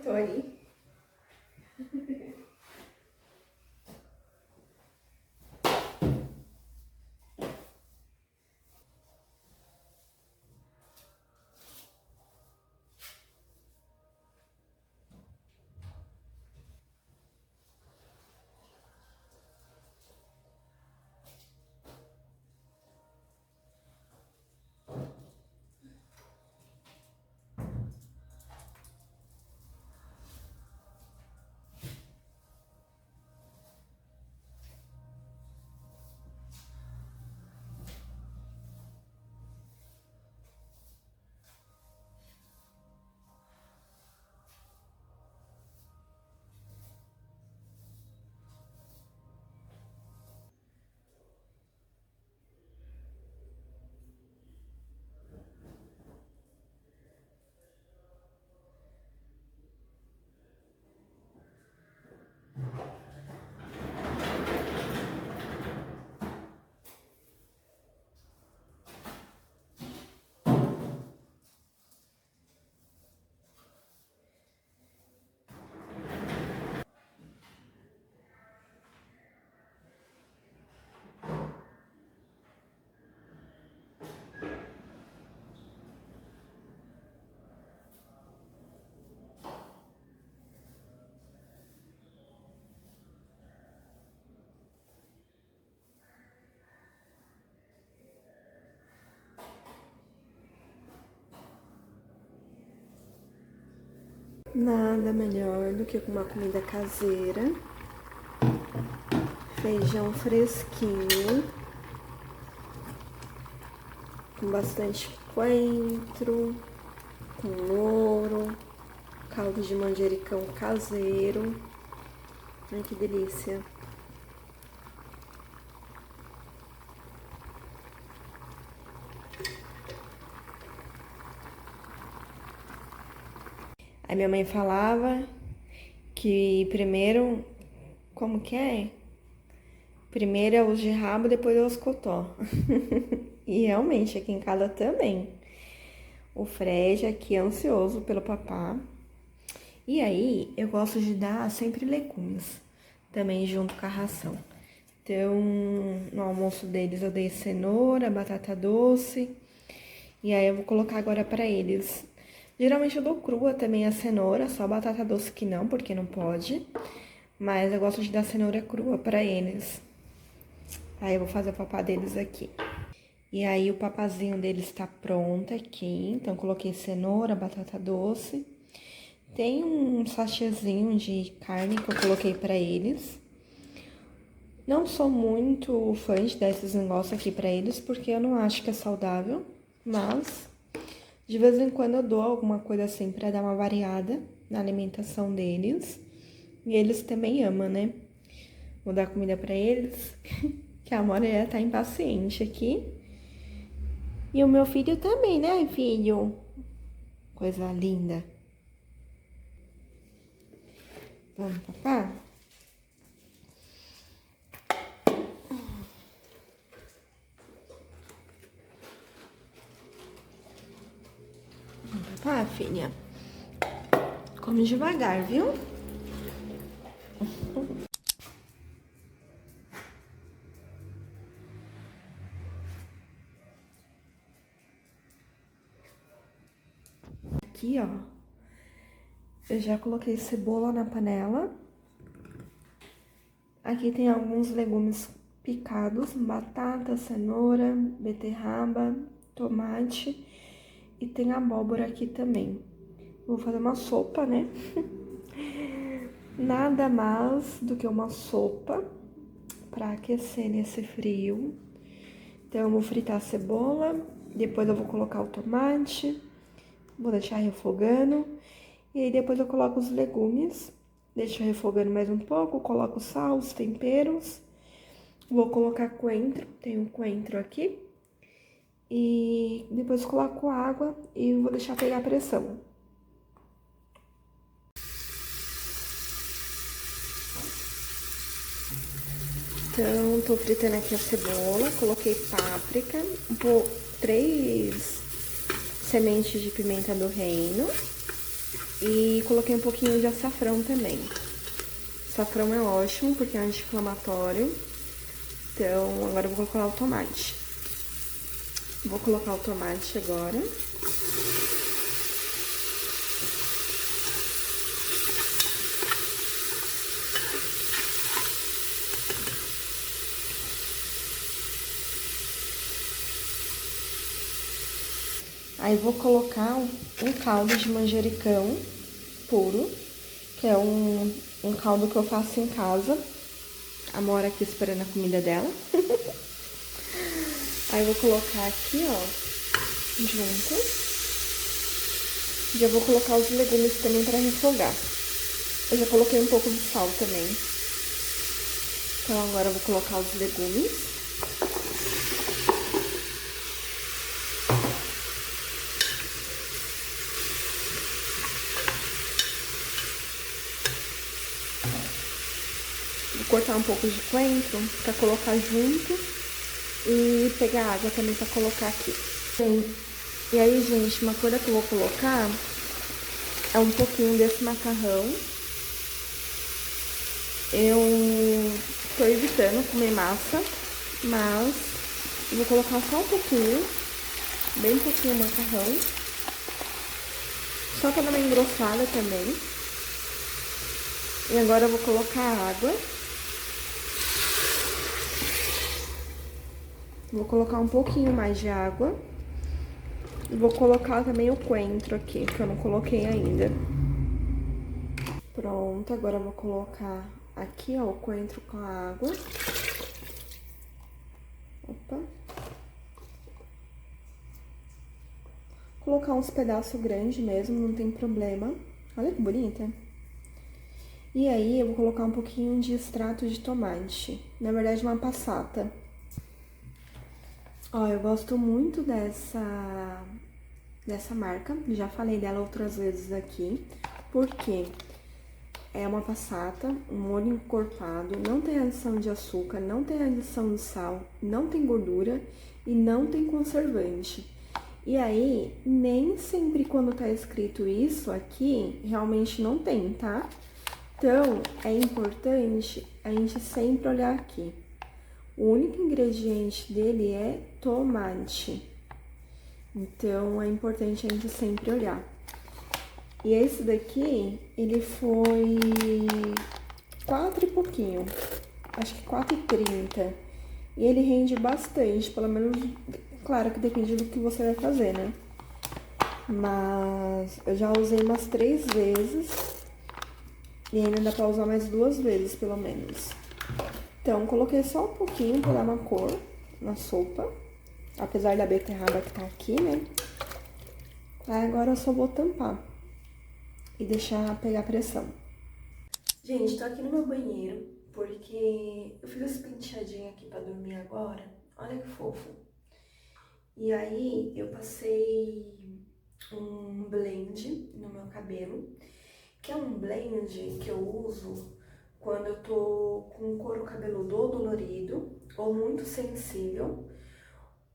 tô aí. Nada melhor do que uma comida caseira, feijão fresquinho, com bastante coentro, com louro, caldo de manjericão caseiro. Ai, que delícia! Aí minha mãe falava que primeiro, como que é? Primeiro é os de rabo, depois é os cotó. E realmente, aqui em casa também. O Fred aqui é ansioso pelo papá. E aí, eu gosto de dar sempre legumes, também junto com a ração. Então, no almoço deles eu dei cenoura, batata doce. E aí eu vou colocar agora pra eles. Geralmente eu dou crua também a cenoura, só batata doce que não, porque não pode. Mas eu gosto de dar cenoura crua pra eles. Aí eu vou fazer o papá deles aqui. E aí o papazinho deles tá pronto aqui. Então coloquei cenoura, batata doce. Tem um sachêzinho de carne que eu coloquei pra eles. Não sou muito fã de dar esses negócios aqui pra eles, porque eu não acho que é saudável. Mas de vez em quando eu dou alguma coisa assim pra dar uma variada na alimentação deles. E eles também amam, né? Vou dar comida pra eles, que a Moreia tá impaciente aqui. E o meu filho também, né, filho? Coisa linda. Vamos, papá? Vamos, papá, filha? Come devagar, viu? Aqui, ó, eu já coloquei cebola na panela. Aqui tem alguns legumes picados, batata, cenoura, beterraba, tomate e tem abóbora aqui também. Vou fazer uma sopa, né? Nada mais do que uma sopa para aquecer nesse frio. Então eu vou fritar a cebola, depois eu vou colocar o tomate, vou deixar refogando e aí depois eu coloco os legumes, deixo refogando mais um pouco, coloco sal, os temperos, vou colocar coentro, tem um coentro aqui e depois coloco água e vou deixar pegar a pressão. Então, tô fritando aqui a cebola, coloquei páprica, 3 sementes de pimenta do reino. E coloquei um pouquinho de açafrão também. Açafrão é ótimo porque é anti-inflamatório. Então, agora eu vou colocar o tomate. Vou colocar o tomate agora. Aí vou colocar um caldo de manjericão puro, que é um caldo que eu faço em casa. A Mora aqui esperando a comida dela. Aí vou colocar aqui, ó, junto. Já vou colocar os legumes também pra refogar. Eu já coloquei um pouco de sal também. Então agora eu vou colocar os legumes. Vou cortar um pouco de coentro pra colocar junto e pegar água também pra colocar aqui. E aí, gente, uma coisa que eu vou colocar é um pouquinho desse macarrão. Eu tô evitando comer massa, mas eu vou colocar só um pouquinho, bem pouquinho o macarrão, só pra dar uma engrossada também. E agora eu vou colocar água. Vou colocar um pouquinho mais de água. E vou colocar também o coentro aqui, que eu não coloquei ainda. Pronto, agora eu vou colocar aqui, ó, o coentro com a água. Opa. Colocar uns pedaços grandes mesmo, não tem problema. Olha que bonita. E aí, eu vou colocar um pouquinho de extrato de tomate. Na verdade, uma passata. Ó, eu gosto muito dessa marca. Já falei dela outras vezes aqui. Porque é uma passata, um molho encorpado, não tem adição de açúcar, não tem adição de sal, não tem gordura e não tem conservante. E aí, nem sempre quando tá escrito isso aqui, realmente não tem, tá? Então, é importante a gente sempre olhar aqui. O único ingrediente dele é tomate. Então, é importante a gente sempre olhar. E esse daqui, ele foi 4 e pouquinho, acho que 4,30. E ele rende bastante, pelo menos, claro que depende do que você vai fazer, né? Mas eu já usei umas 3 vezes e ainda dá pra usar mais 2 vezes, pelo menos. Então, coloquei só um pouquinho pra dar uma cor na sopa, apesar da beterraba que tá aqui, né? Aí agora eu só vou tampar e deixar pegar pressão. Gente, tô aqui no meu banheiro porque eu fiz esse penteadinho aqui pra dormir agora. Olha que fofo. E aí eu passei um blend no meu cabelo, que é um blend que eu uso quando eu tô com o couro cabeludo ou dolorido ou muito sensível.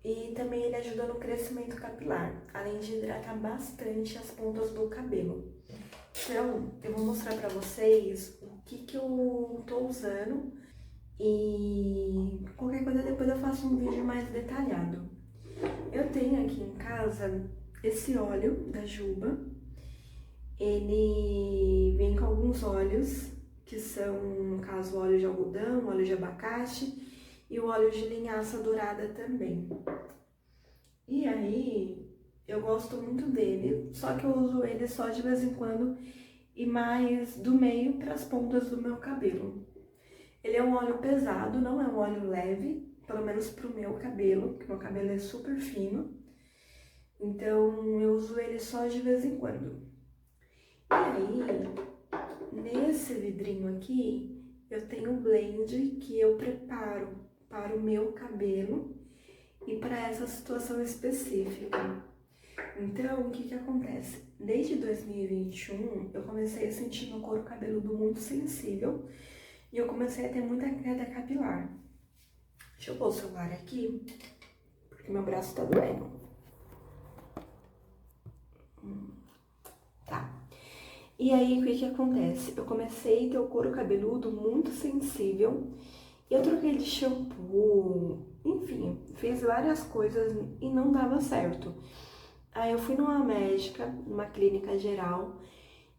E também ele ajuda no crescimento capilar, além de hidratar bastante as pontas do cabelo. Então, eu vou mostrar pra vocês o que eu tô usando e qualquer coisa depois eu faço um vídeo mais detalhado. Eu tenho aqui em casa esse óleo da Juba. Ele vem com alguns óleos, que são, no caso, óleo de algodão, óleo de abacate e o óleo de linhaça dourada também. E aí, eu gosto muito dele, só que eu uso ele só de vez em quando e mais do meio para as pontas do meu cabelo. Ele é um óleo pesado, não é um óleo leve, pelo menos pro meu cabelo, porque meu cabelo é super fino. Então, eu uso ele só de vez em quando. E aí, nesse vidrinho aqui, eu tenho um blend que eu preparo para o meu cabelo e para essa situação específica. Então, o que acontece? Desde 2021, eu comecei a sentir meu couro cabeludo muito sensível e eu comecei a ter muita queda capilar. Deixa eu pôr o celular aqui, porque meu braço tá doendo. Tá. E aí, o que que acontece? Eu comecei a ter o couro cabeludo muito sensível. Eu troquei de shampoo, enfim, fiz várias coisas e não dava certo. Aí eu fui numa médica, numa clínica geral.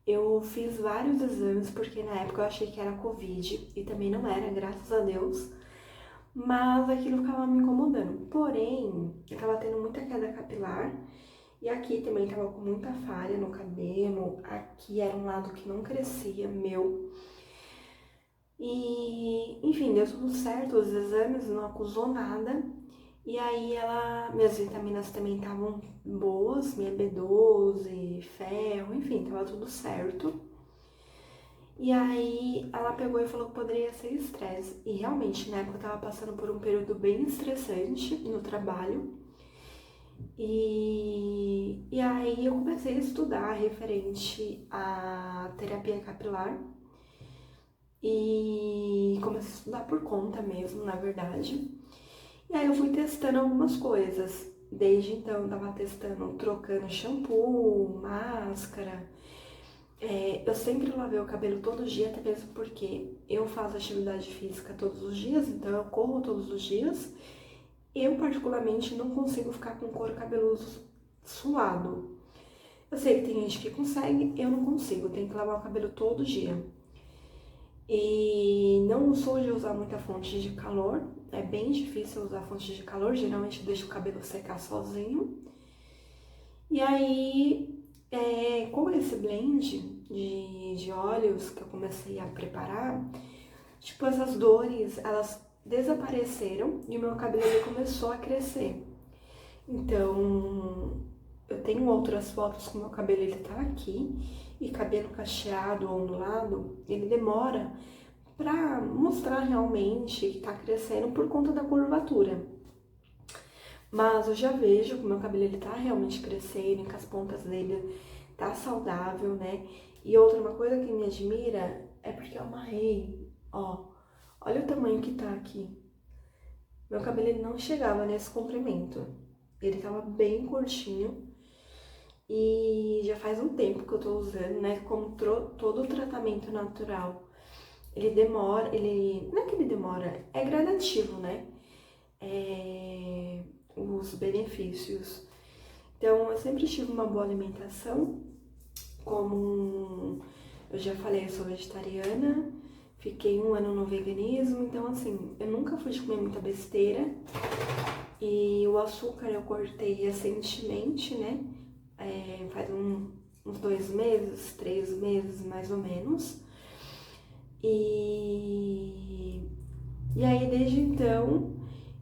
Eu fiz vários exames, porque na época eu achei que era Covid, e também não era, graças a Deus. Mas aquilo ficava me incomodando. Porém, eu tava tendo muita queda capilar. E aqui também tava com muita falha no cabelo. Aqui era um lado que não crescia, meu. E, enfim, deu tudo certo, os exames não acusou nada. E aí minhas vitaminas também estavam boas, minha B12, ferro, enfim, tava tudo certo. E aí ela pegou e falou que poderia ser estresse. E realmente, na época eu tava passando por um período bem estressante no trabalho. E aí eu comecei a estudar referente à terapia capilar. E comecei a estudar por conta mesmo, na verdade. E aí eu fui testando algumas coisas. Desde então eu tava testando, trocando shampoo, máscara. Eu sempre lavei o cabelo todo dia, até mesmo porque eu faço atividade física todos os dias, então eu corro todos os dias. Eu, particularmente, não consigo ficar com couro cabeludo suado. Eu sei que tem gente que consegue, eu não consigo, tenho que lavar o cabelo todo dia. E não sou de usar muita fonte de calor, é bem difícil usar fonte de calor, geralmente deixo o cabelo secar sozinho. E aí, com esse blend de óleos que eu comecei a preparar, tipo, essas dores, elas desapareceram e o meu cabelo ele começou a crescer. Então, eu tenho outras fotos com o meu cabelo, ele tá aqui, e cabelo cacheado ou ondulado, ele demora pra mostrar realmente que tá crescendo por conta da curvatura. Mas eu já vejo que o meu cabelo ele tá realmente crescendo, que as pontas dele tá saudável, né? E outra, uma coisa que me admira é porque eu amarrei, ó, olha o tamanho que tá aqui. Meu cabelo ele não chegava nesse comprimento, ele tava bem curtinho. E já faz um tempo que eu tô usando, né? Como todo o tratamento natural, ele demora, não é que ele demora, é gradativo, né? Os benefícios. Então, eu sempre tive uma boa alimentação, como eu já falei, eu sou vegetariana, fiquei um ano no veganismo, então assim, eu nunca fui de comer muita besteira. E o açúcar eu cortei recentemente, né? Faz uns 2 meses, 3 meses mais ou menos. E aí desde então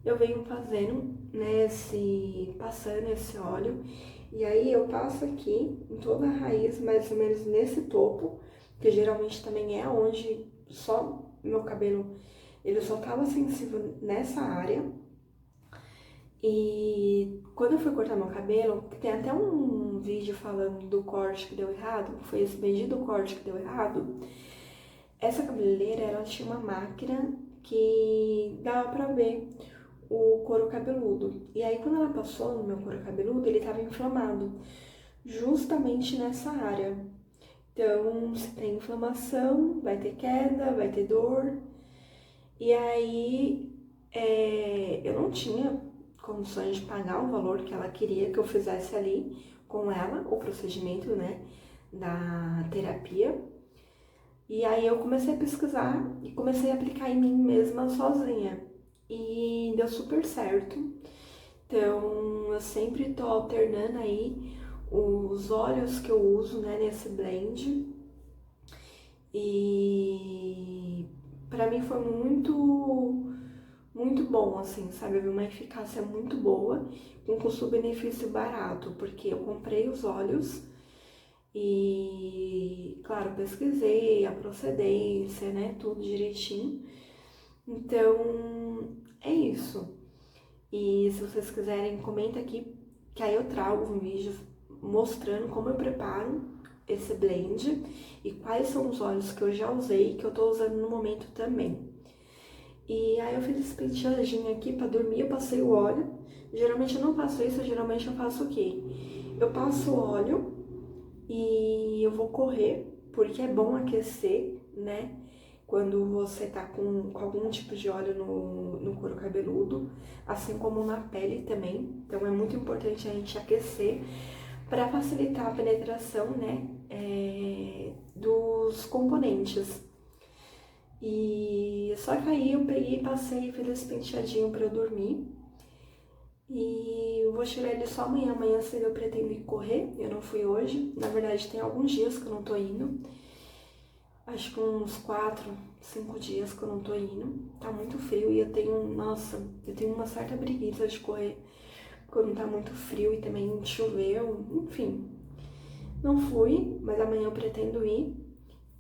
eu venho fazendo, né, passando esse óleo. E aí eu passo aqui em toda a raiz, mais ou menos nesse topo, que geralmente também é onde só meu cabelo, ele só tava sensível nessa área. E quando eu fui cortar meu cabelo, tem até um vídeo falando do corte que deu errado, foi esse bendito corte que deu errado. Essa cabeleireira, ela tinha uma máquina que dava pra ver o couro cabeludo. E aí quando ela passou no meu couro cabeludo, ele tava inflamado, justamente nessa área. Então, se tem inflamação, vai ter queda, vai ter dor. E aí, eu não tinha condições de pagar o valor que ela queria que eu fizesse ali com ela, o procedimento, né, da terapia. E aí eu comecei a pesquisar e comecei a aplicar em mim mesma sozinha. E deu super certo. Então eu sempre tô alternando aí os óleos que eu uso, né, nesse blend. E pra mim foi muito bom, assim, sabe? Eu vi uma eficácia muito boa, com custo-benefício barato, porque eu comprei os óleos e, claro, pesquisei a procedência, né? Tudo direitinho. Então, é isso. E se vocês quiserem, comenta aqui, que aí eu trago um vídeo mostrando como eu preparo esse blend e quais são os óleos que eu já usei e que eu tô usando no momento também. E aí eu fiz esse penteadinho aqui pra dormir, eu passei o óleo. Geralmente eu não faço isso, geralmente eu faço o quê? Eu passo o óleo e eu vou correr porque é bom aquecer, né? Quando você tá com algum tipo de óleo no couro cabeludo, assim como na pele também. Então é muito importante a gente aquecer para facilitar a penetração, né, dos componentes. E só que aí eu peguei, passei e fiz esse penteadinho para eu dormir. E eu vou tirar ele só amanhã. Amanhã cedo eu pretendo ir correr. Eu não fui hoje. Na verdade, tem alguns dias que eu não tô indo. Acho que uns 4, 5 dias que eu não tô indo. Tá muito frio e eu tenho, nossa, eu tenho uma certa preguiça de correr quando tá muito frio e também choveu, enfim. Não fui, mas amanhã eu pretendo ir.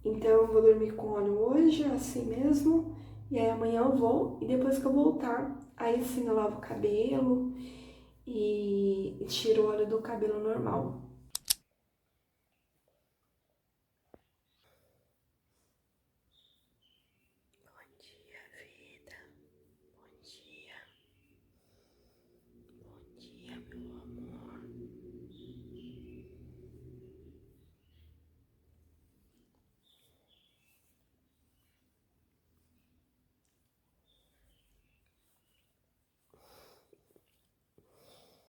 Então eu vou dormir com óleo hoje, assim mesmo. E aí amanhã eu vou e depois que eu voltar, aí sim eu lavo o cabelo e tiro o óleo do cabelo normal.